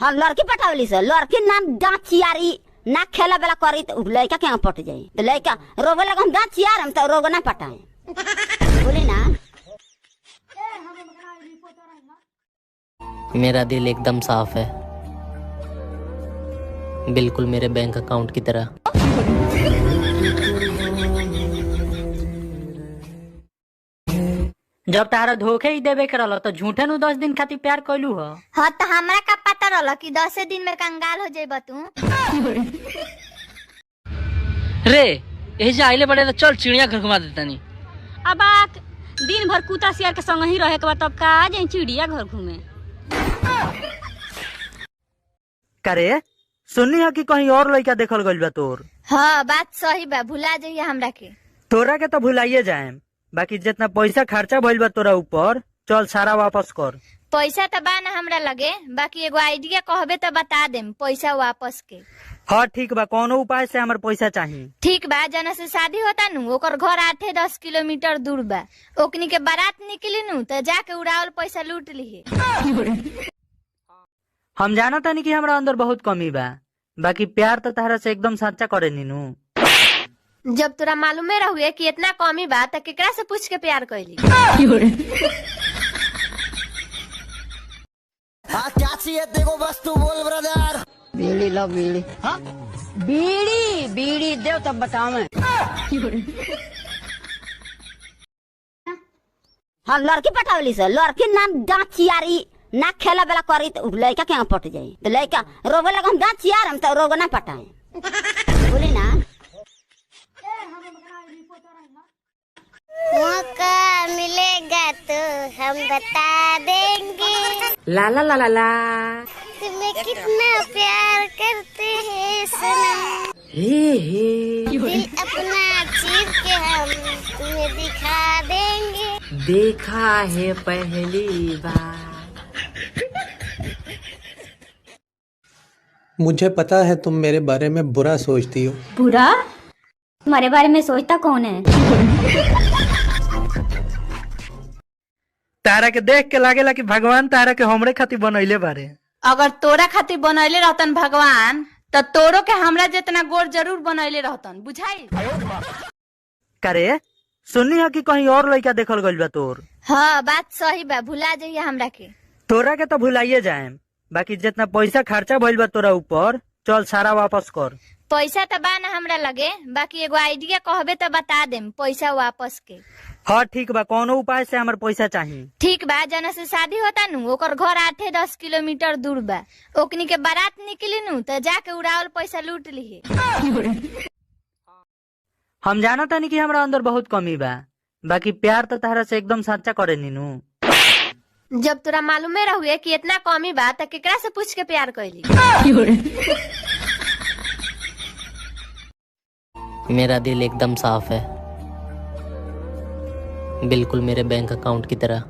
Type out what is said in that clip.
हाँ लड़की पटावली से लड़की नाम दांत चियारी ना खेला बेला करी तो लड़का क्या पट जाये तो लड़का रोवे लगा हम दांत चियार हम तो रोग ना पटाए बोली ना। मेरा दिल एकदम साफ है, बिल्कुल मेरे बैंक अकाउंट की तरह। जब तारा धोखे ही देवे के रहल तो झूठे नु 10 दिन खातिर प्यार कैलू हो। हाँ तो हमरा का पता रहल कि 10 दिन में कंगाल हो जाए तू। रे यही से आइले बड़े तो चल चिड़िया घर घुमा देता नहीं। अब आक दिन भर कुत्ता सियार के संग ही रहे के बाद तब का जाए चिड़िया घर घूमे। करे सुननी है कि कहीं और लड़का देखल गइल बा तोर। हाँ बात सही बा, भुला जाइए हमरा के। तोरा के तो भुलाइए जाएम, बाकी जितना पैसा खर्चा भइल बा तोरा ऊपर चल सारा वापस कर। पैसा तो बा ना हमरा लगे, बाकी एगो आइडिया कहबे तो बता देम पैसा वापस के। हाँ ठीक बा, कोनो उपाय से हमार पैसा चाहिए। ठीक बा, जना से शादी होता नु ओकर घर 8-10 किलोमीटर दूर बा, ओकनी के बारात निकली नु तो जाके उड़ावल पैसा लूट ली। हम जाना तानी कि हमरा अंदर बहुत कमी बा, बाकी प्यार तो तारा से एकदम सच्चा करे नीनू। जब तोरा मालूमे रहुए कि इतना कमी बा तो केकरा से पूछ के प्यार कैली। हाँ क्या चाहिए देखो बस तू बोल ब्रदर। बीड़ी लो बीड़ी। हाँ बीड़ी बीड़ी दे तब बताओ मैं। हाँ लड़की पटावली से लड़की नाम दांत चियारी ना खेला बेला करी तो लड़का क्या पट जाये तो लड़का रोवे लगा हम दांत चियार हम तो रोग ना पटाए बोली ना। मौका मिलेगा तो हम बता देंगे। ला ला ला ला ला। तुम्हें कितना प्यार करते हैं सनम, दिल अपना चीर के हम तुम्हें दिखा देंगे। देखा है पहली बार। मुझे पता है तुम मेरे बारे में बुरा सोचती हो। बुरा? तुम्हारे बारे में सोचता कौन है? तारा के देख के लागेला कि भगवान तारा के हमरे खातिर बनैले बारे। अगर तोरा खातिर बनैले रहतन भगवान तो तोरो के हमरा जितना गोर जरूर बनैले रहतन, बुझाई। करे सुननी है कि कहीं और लड़का देखल गइल बा तोर। हाँ बात सही बा, भुला जाइए हमरा के। तोरा के तो भुलाइए जाएम, बाकी जितना पैसा खर्चा भइल बा तोरा ऊपर चल सारा वापस कर। पैसा तो बा ना हमरा लगे, बाकी एगो आइडिया कहबे तो बता देम पैसा वापस के। हाँ ठीक बा, कोनो उपाय से हमार पैसा चाहिए। ठीक बा, जना से शादी होता नु ओकर घर 8-10 किलोमीटर दूर बा, ओकनी के बारात निकली नु तो जाके उड़ावल पैसा लूट ली। हम जाना तानी कि हमरा अंदर बहुत कमी बा, बाकी प्यार तो तारा से एकदम सच्चा करे नीनू। जब तोरा मालूमे रहुए कि इतना कमी बा तो केकरा से पूछ के प्यार कैली। मेरा दिल एकदम साफ है, बिल्कुल मेरे बैंक अकाउंट की तरह।